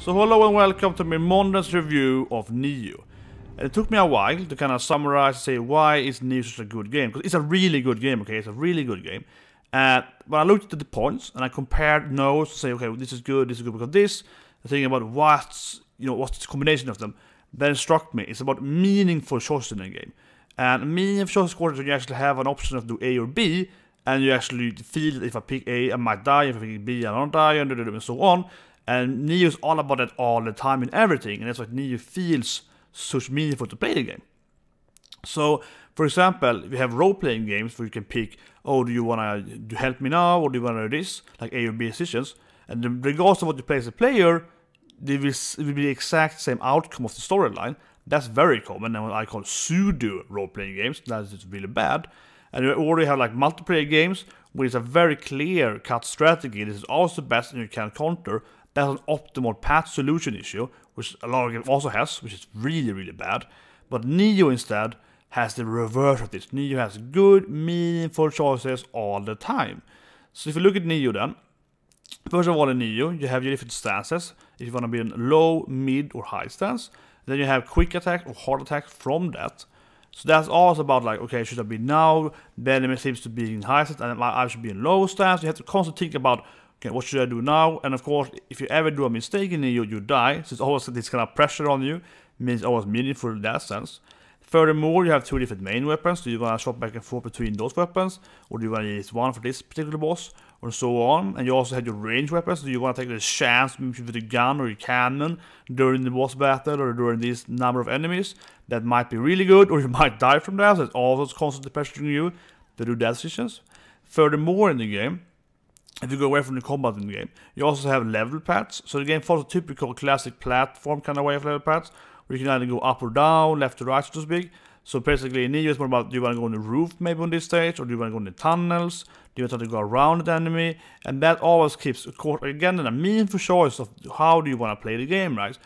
So hello and welcome to Myrmonden's review of Nioh. And it took me a while to kind of summarize and say why is Nioh such a good game. Because it's a really good game, okay? It's a really good game. And when I looked at the points and I compared notes to say, okay, this is good because this, and thinking about what's the combination of them, then it struck me. It's about meaningful choices in the game. And meaningful choices when you actually have an option of do A or B, and you actually feel that if I pick A, I might die, if I pick B, I don't die, and so on. And Nioh is all about that all the time in everything, and that's why Nioh feels so meaningful to play the game. So, for example, we have role-playing games where you can pick, oh, do you want to help me now, or do you want to do this, like A or B decisions, and then regardless of what you play as a player, it will be the exact same outcome of the storyline. That's very common, and what I call pseudo role-playing games. That is really bad. And you already have like multiplayer games where it's a very clear-cut strategy. This is also best, and you can counter. That's an optimal path solution issue, which a lot of games also has, which is really, really bad. But Nioh instead has the reverse of this. Nioh has good, meaningful choices all the time. So if you look at Nioh then, first of all in Nioh, you have your different stances. If you want to be in low, mid, or high stance, then you have quick attack or hard attack from that. So that's also about like, okay, should I be now? The enemy seems to be in high stance, and I should be in low stance. You have to constantly think about, okay, what should I do now? And of course, if you ever do a mistake in Nioh, you die. So it's always this kind of pressure on you. It means it's always meaningful in that sense. Furthermore, you have two different main weapons. Do you want to swap back and forth between those weapons? Or do you want to use one for this particular boss? Or so on. And you also have your range weapons. Do you want to take the chance with a gun or a cannon during the boss battle or during this number of enemies? That might be really good, or you might die from that. So it's also constantly pressuring you to do that decisions. Furthermore in the game, if you go away from the combat in the game, you also have level paths. So the game follows a typical classic platform kind of way of level paths, where you can either go up or down, left to right, so to speak. So basically, Nioh is more about, do you want to go on the roof maybe on this stage, or do you want to go in the tunnels? Do you want to go around the enemy? And that always keeps, of course, again, a meaningful choice of how do you want to play the game, right?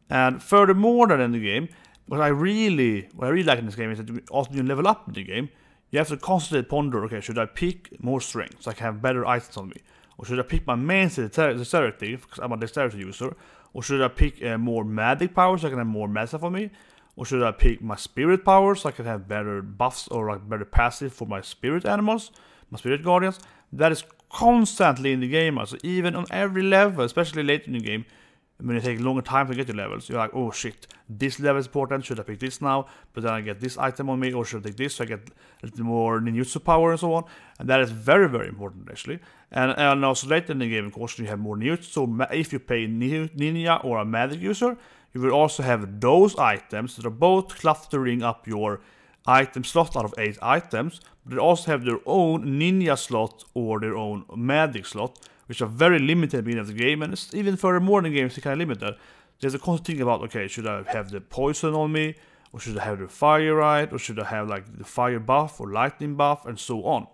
And furthermore than in the game, what I really like in this game is that you also do level up in the game. You have to constantly ponder, okay, should I pick more strength so I can have better items on me? Or should I pick my main dexterity, because I'm a dexterity user? Or should I pick more magic power so I can have more meta for me? Or should I pick my spirit power so I can have better buffs or like better passive for my spirit animals, my spirit guardians? That is constantly in the game. So even on every level, especially late in the game, when you take a longer time to get your levels, you're like, oh shit, this level is important, should I pick this now? But then I get this item on me, or should I take this so I get a little more ninjutsu power and so on? And that is very, very important actually. And also later in the game, of course, you have more ninjutsu. So if you play ninja or a magic user, you will also have those items that are both clustering up your item slot out of 8 items, but they also have their own ninja slot or their own magic slot, which are very limited at the beginning of the game, and it's even furthermore in the game, it's kind of limited. There's a constant thing about, okay, should I have the poison on me, or should I have the fire right, or should I have like the fire buff or lightning buff, and so on.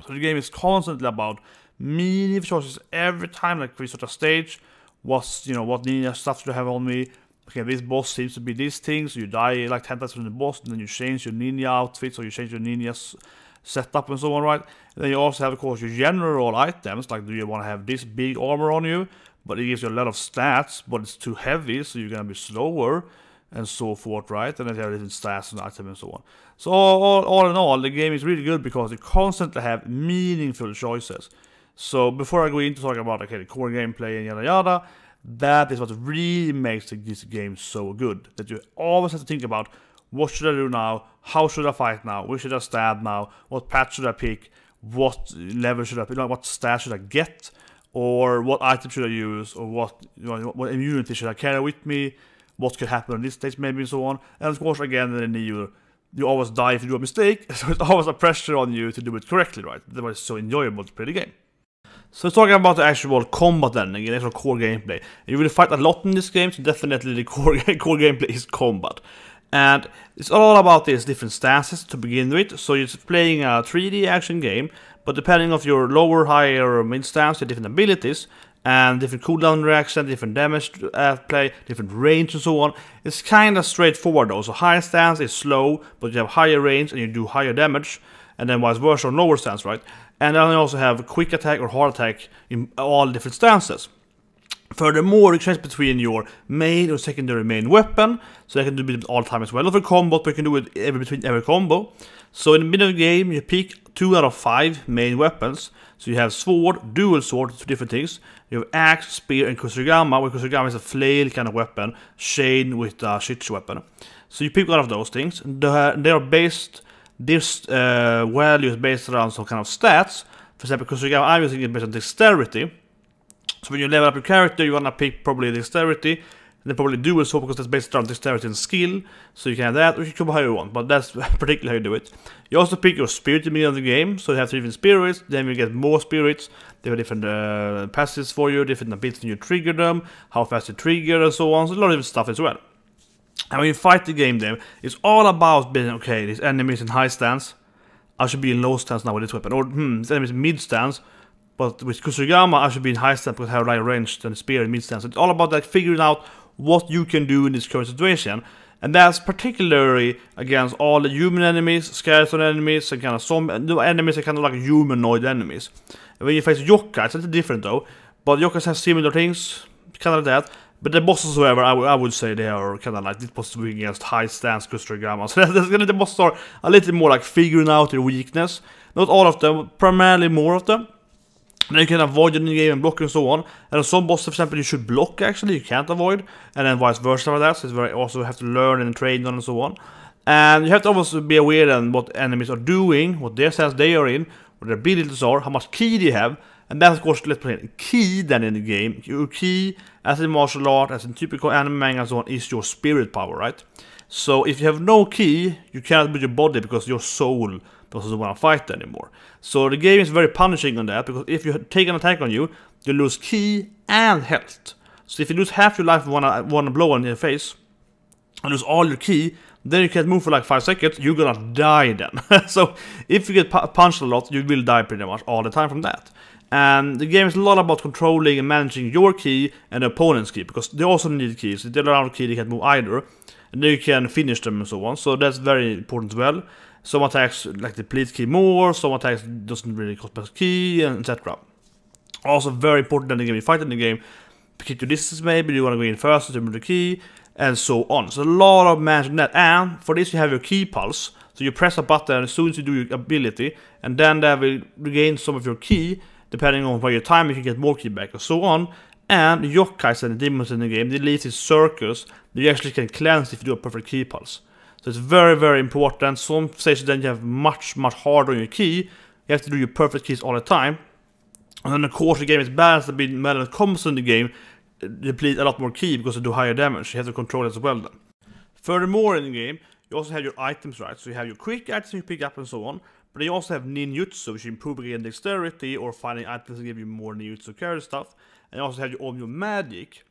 So the game is constantly about meaningful choices every time, like we start a stage. What ninja stuff should I have on me? Okay, this boss seems to be this thing, so you die like 10 times from the boss, and then you change your ninja outfit, or you change your ninja setup and so on, right? And then you also have, of course, your general items, like do you want to have this big armor on you, but it gives you a lot of stats, but it's too heavy, so you're gonna be slower, and so forth, right? And then you have different stats and items and so on. So all in all, the game is really good because you constantly have meaningful choices. So before I go into talking about, okay, the core gameplay and yada yada, that is what really makes this game so good. That you always have to think about, what should I do now? How should I fight now? Where should I stab now? What path should I pick? What level should I pick? What stat should I get? Or what item should I use? Or what immunity should I carry with me? What could happen on this stage maybe and so on. And of course again in Nioh, you always die if you do a mistake. So it's always a pressure on you to do it correctly, right? That's why it's so enjoyable to play the game. So talking about the actual combat then, again, actual core gameplay. You will fight a lot in this game, so definitely the core gameplay is combat. And it's all about these different stances to begin with. So you're playing a 3D action game, but depending on your lower, higher, or mid stance, you have different abilities, and different cooldown reaction, different damage play, different range and so on. It's kind of straightforward though. So higher stance is slow, but you have higher range and you do higher damage, and then vice versa on lower stance, right? And then you also have quick attack or hard attack in all different stances. Furthermore, you can change between your main or secondary main weapon, so you can do it all the time as well. Not for combo, but you can do it between every combo. So in the middle of the game, you pick 2 out of 5 main weapons. So you have sword, dual sword, 2 different things. You have axe, spear, and kusarigama, where kusarigama is a flail kind of weapon, chain with a shitch weapon. So you pick one of those things. They are based, this value is based around some kind of stats. For example, kusarigama, I'm using it based on dexterity. So when you level up your character, you wanna pick probably dexterity, and then probably dual sword because that's based around dexterity and skill. So you can have that, or you can go how you want, but that's particularly how you do it. You also pick your spirit in the middle of the game, so you have 3 different spirits, then you get more spirits, they have different passes for you, different abilities when you trigger them, how fast you trigger, and so on, so a lot of different stuff as well. And when you fight the game then, it's all about being, okay, this enemy is in high stance, I should be in low stance now with this weapon, or this enemy is in mid stance, but with kusarigama, I should be in high stance because I have higher range than the spear in mid stance. So it's all about like figuring out what you can do in this current situation. And that's particularly against all the human enemies, skeleton enemies, and kind of some enemies are kind of like humanoid enemies. And when you face yokai, it's a little different though. But yokai have similar things, kind of that. But the bosses, however, I would say they are kind of like this boss doing against high stance kusarigama. So the bosses are a little more like figuring out their weakness. Not all of them, but primarily more of them. And you can avoid in the game and block and so on. And some bosses, for example, you should block actually, you can't avoid. And then vice versa for that, so it's very also have to learn and train on and so on. And you have to also be aware then what enemies are doing, what their stance they are in, what their abilities are, how much ki they have. And that's of course, let's play ki then in the game. Your ki, as in martial art, as in typical anime manga and so on, is your spirit power, right? So if you have no ki, you cannot build your body because your soul doesn't want to fight anymore. So the game is very punishing on that, because if you take an attack on you, you lose ki and health. So if you lose half your life with one blow on your face, and lose all your ki, then you can't move for like 5 seconds, you're gonna die then. So if you get punched a lot, you will die pretty much all the time from that. And the game is a lot about controlling and managing your ki and the opponent's ki, because they also need keys. If they're around ki, they can't move either. And then you can finish them and so on. So that's very important as well. Some attacks like deplete ki more, some attacks doesn't really cost much ki, and etc. Also very important in the game, you fight in the game, pick your distance maybe, you want to go in first to remove the ki, and so on. So a lot of managing that, and for this you have your ki pulse. So you press a button as soon as you do your ability, and then that will regain some of your ki, depending on where your time you can get more ki back, and so on. And the yokais and the demons in the game, they leave these circles that you actually can cleanse if you do a perfect ki pulse. So it's very, very important. Some stations then you have much harder on your ki. You have to do your perfect keys all the time. And then of course the game is balanced a bit when it comes in the game. Deplete a lot more ki because they do higher damage. You have to control it as well then. Furthermore in the game, you also have your items, right? So you have your quick items you pick up and so on. But you also have ninjutsu, which improve again dexterity or finding items that give you more ninjutsu carry stuff. And you also have your magic.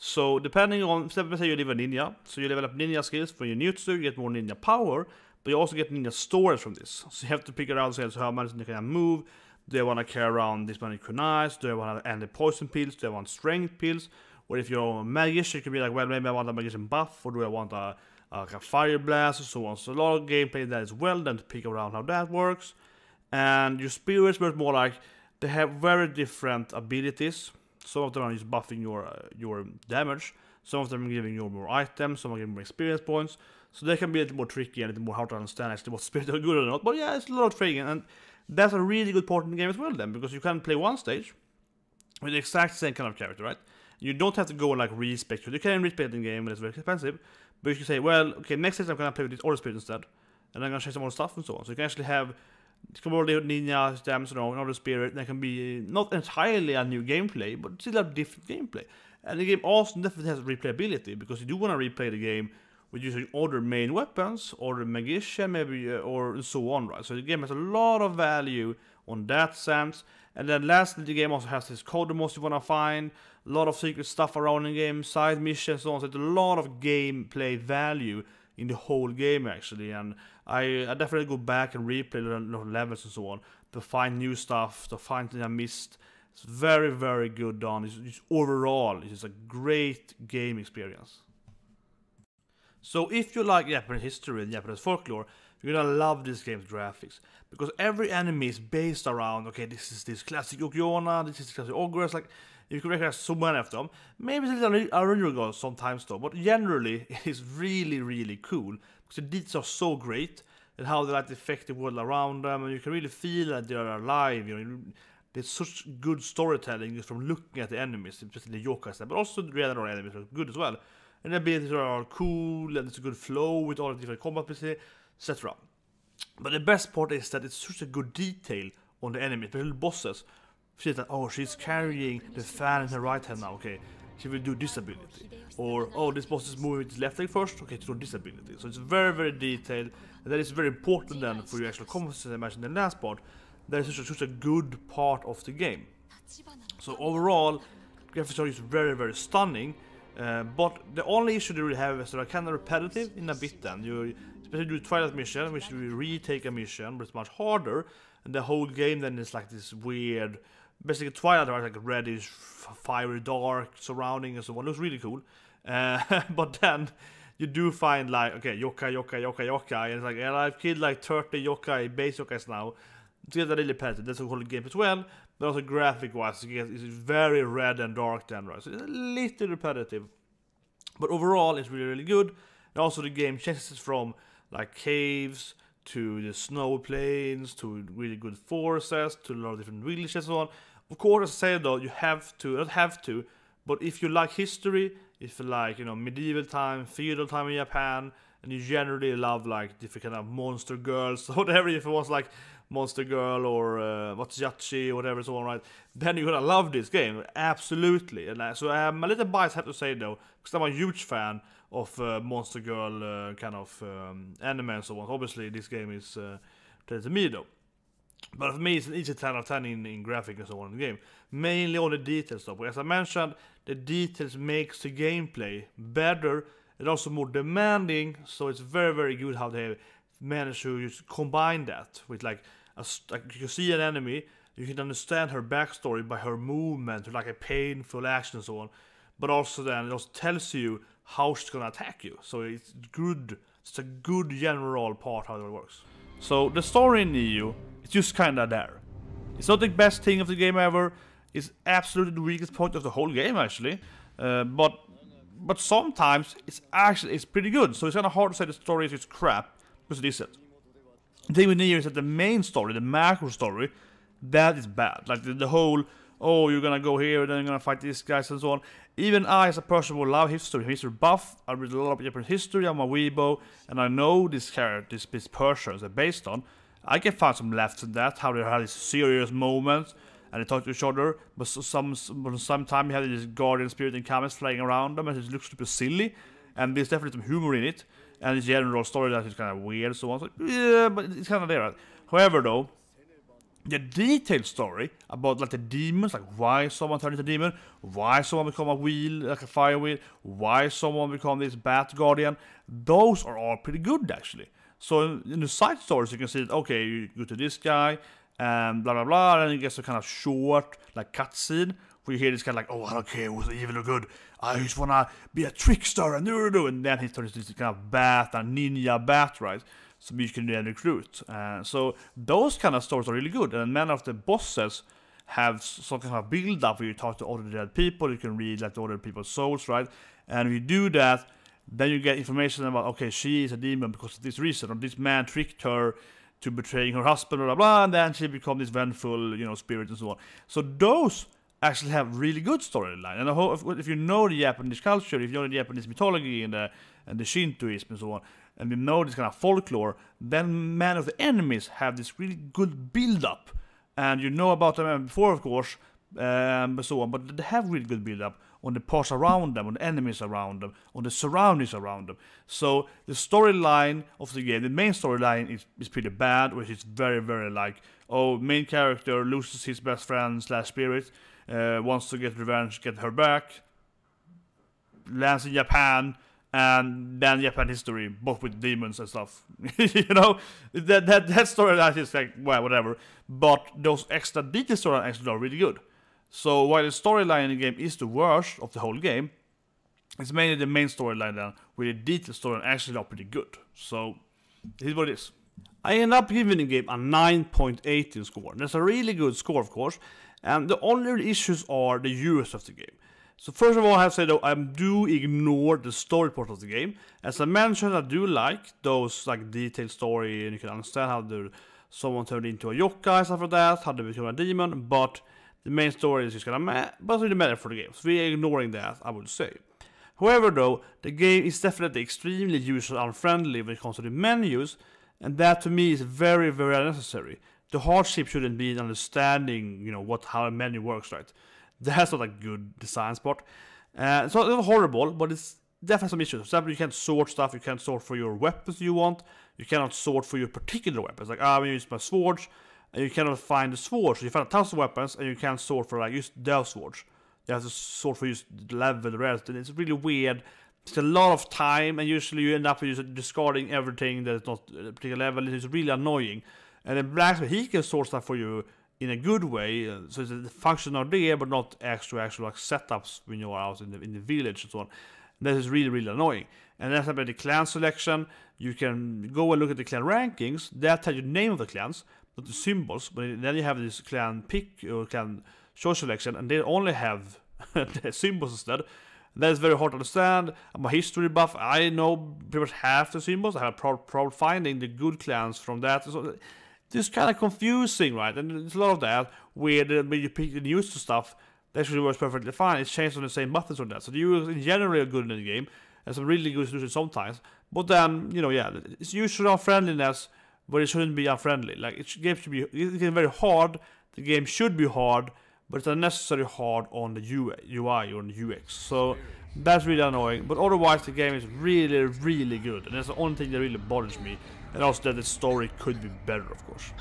So depending on, say you live a ninja, so you level up ninja skills for your ninjutsu, you get more ninja power, but you also get ninja storage from this. So you have to pick around so how much you can move. Do I want to carry around this many kunais? Do I want to end the poison pills? Do I want strength pills? Or if you're a magician, you can be like, well, maybe I want a magician buff, or do I want a fire blast, or so on. So a lot of gameplay that as well, then to pick around how that works. And your spirits were more like, they have very different abilities. Some of them are just buffing your damage, some of them are giving you more items, some are giving more experience points, so they can be a little more tricky and a little more hard to understand actually what spirits are good or not, but yeah, it's a lot of training, and that's a really good part in the game as well then, because you can play one stage with the exact same kind of character, right? You don't have to go and like respec, you can respec in the game, but it's very expensive, but you can say, well, okay, next stage I'm gonna play with this order spirit instead, and I'm gonna change some more stuff and so on, so you can actually have ninja stamps, another spirit. That can be not entirely a new gameplay, but still a different gameplay. And the game also definitely has replayability, because you do want to replay the game with using other main weapons, or the magician maybe, or so on, right? So the game has a lot of value on that sense. And then lastly, the game also has this codemos you want to find, a lot of secret stuff around the game, side missions, so on. So it's a lot of gameplay value in the whole game actually, and I definitely go back and replay the levels and so on to find new stuff, to find things I missed. It's very, very good done. It's overall, it's a great game experience. So if you like Japanese history and Japanese folklore, you're gonna love this game's graphics, because every enemy is based around, okay, this is this classic Ukiona, this is classic Ogre. It's like You can recognize so many of them. Maybe it's a little original sometimes though, but generally it is really, really cool because the details are so great and how they like affect the world around them, and you can really feel that they are alive. You know, there's such good storytelling just from looking at the enemies, especially the yokai, but also the other enemies are good as well. And the abilities are cool, and it's a good flow with all the different combat pieces, etc. But the best part is that it's such a good detail on the enemies, especially the bosses. See that, oh, she's carrying the fan in her right hand now, okay, she will do this ability. Or, oh, this boss is moving with his left leg first, okay, to do this ability. So it's very, very detailed, and that is very important then for your actual combat, as I mentioned in the last part. That is such a good part of the game. So overall, graphics are just very, very stunning. But the only issue they really have is that they're kind of repetitive in a bit then. You especially do the Twilight mission, which you retake a mission, but it's much harder. And the whole game then is like this weird, basically Twilight are like a reddish, fiery, dark surrounding and so on. It looks really cool. But then you do find like, okay, yokai, and it's like, yeah, I've killed like 30 yokai, base yokais now. It's really repetitive. That's the whole game as well. But also graphic-wise, it's very red and dark then, right? So it's a little repetitive. But overall, it's really, really good. And also the game changes from like caves to the snow plains to really good forests to a lot of different villages and so on. Of course, as I said though, you have to, not have to, but if you like history, if you like, you know, medieval time, feudal time in Japan, and you generally love like different kind of monster girls, whatever, if it was like Monster Girl or what's Yachi or whatever, so on, right? Then you're gonna love this game, absolutely. And so I'm a little biased, I have to say though, because I'm a huge fan of Monster Girl kind of anime and so on. Obviously, this game is to me though. But for me, it's an easy 10 out of 10 in graphic and so on in the game. Mainly on the details though. As I mentioned, the details makes the gameplay better and also more demanding. So it's very, very good how they manage to just combine that with like you see an enemy, you can understand her backstory by her movement, or like a painful action and so on. But also then it also tells you how she's gonna attack you. So it's good. It's a good general part how it works. So the story in Nioh, it's just kinda there. It's not the best thing of the game ever. It's absolutely the weakest point of the whole game actually. But sometimes it's pretty good. So it's kinda hard to say the story is just crap, because it isn't. The thing with Nioh is that the main story, the macro story, that is bad. Like the whole, oh, you're gonna go here, then you're gonna fight these guys and so on. Even I, as a person who love history buff, I read a lot of Japanese history, I'm a weebo, and I know this character, this Persians are based on. I can find some laughs in that, how they have these serious moments, and they talk to each other, but sometimes you have this guardian spirit and comments flying around them, and it looks super silly, and there's definitely some humor in it. And the general story that is kind of weird, so on. So, yeah, but it's kind of there. Right? However, though, the detailed story about like the demons, like why someone turned into a demon, why someone become a wheel, like a fire wheel, why someone become this bat guardian, those are all pretty good actually. So in the side stories, you can see that okay, you go to this guy, and blah blah blah, and you get some kind of short like cutscene. You hear this guy like, oh, I don't care who's evil or good, I just wanna be a trickster and then he turns into this kind of bat, a ninja bat, right? So you can then recruit. So those kind of stories are really good, and many of the bosses have some kind of build up where you talk to other dead people, you can read like the other people's souls, right? And if you do that, then you get information about, okay, she is a demon because of this reason, or this man tricked her to betraying her husband, blah blah blah, and then she becomes this vengeful, you know, spirit and so on. So those actually have really good storyline, and I hope if you know the Japanese culture, if you know the Japanese mythology and the Shintoism and so on, and you know this kind of folklore, then many of the enemies have this really good build-up, and you know about them before, of course, and so on. But they have really good build-up on the parts around them, on the enemies around them, on the surroundings around them. So the storyline of the game, the main storyline is pretty bad, which is very, very like, oh, main character loses his best friend / spirit. Wants to get revenge, get her back, lands in Japan, and then Japan history, both with demons and stuff. You know, that story is like, well, whatever. But those extra detail storylines actually are really good. So while the storyline in the game is the worst of the whole game, it's mainly the main storyline then, where the detail storyline actually are pretty good. So here's what it is. I end up giving the game a 9.8 in score. That's a really good score, of course. And the only issues are the use of the game. So first of all, I have to say though, I do ignore the story part of the game. As I mentioned, I do like those like detailed story, and you can understand how someone turned into a yokai, stuff like that, how they become a demon, but the main story is just kind of meh, but it's really matter for the game. So we're ignoring that, I would say. However though, the game is definitely extremely user-unfriendly when it comes to the menus, and that to me is very, very unnecessary. The hardship shouldn't be in understanding, you know, how a menu works, right? That's not a good design spot. So it's not horrible, but it's definitely some issues. For example, you can't sort stuff, you can't sort for your weapons you want, you cannot sort for your particular weapons. Like, I'm gonna use my swords, and you cannot find the swords. So you find 1,000 weapons, and you can't sort for like just those swords. You have to sort for just level the rest, and it's really weird. It's a lot of time, and usually you end up discarding everything that is not a particular level. It's really annoying. And then Blacksmith, he can sort stuff for you in a good way, so the function are there, but not actual like setups when you are out in the village and so on. And that is really, really annoying. And then about the clan selection, you can go and look at the clan rankings. That tells you the name of the clans, not the symbols. But then you have this clan pick or clan choice selection, and they only have the symbols instead. And that is very hard to understand. I'm a history buff. I know pretty much half the symbols. I have problem finding the good clans from that. So it's kind of confusing, right? And there's a lot of that where when you pick the news to stuff, that actually works perfectly fine. It's changed on the same buttons on that. So the users in general are good in the game, and some really good solutions sometimes. But then, you know, yeah, it's usually unfriendliness, but it shouldn't be unfriendly. Like, it's getting very hard. The game should be hard, but it's unnecessarily hard on the UI or on the UX. So that's really annoying. But otherwise, the game is really, really good. And that's the only thing that really bothers me. And also that the story could be better, of course.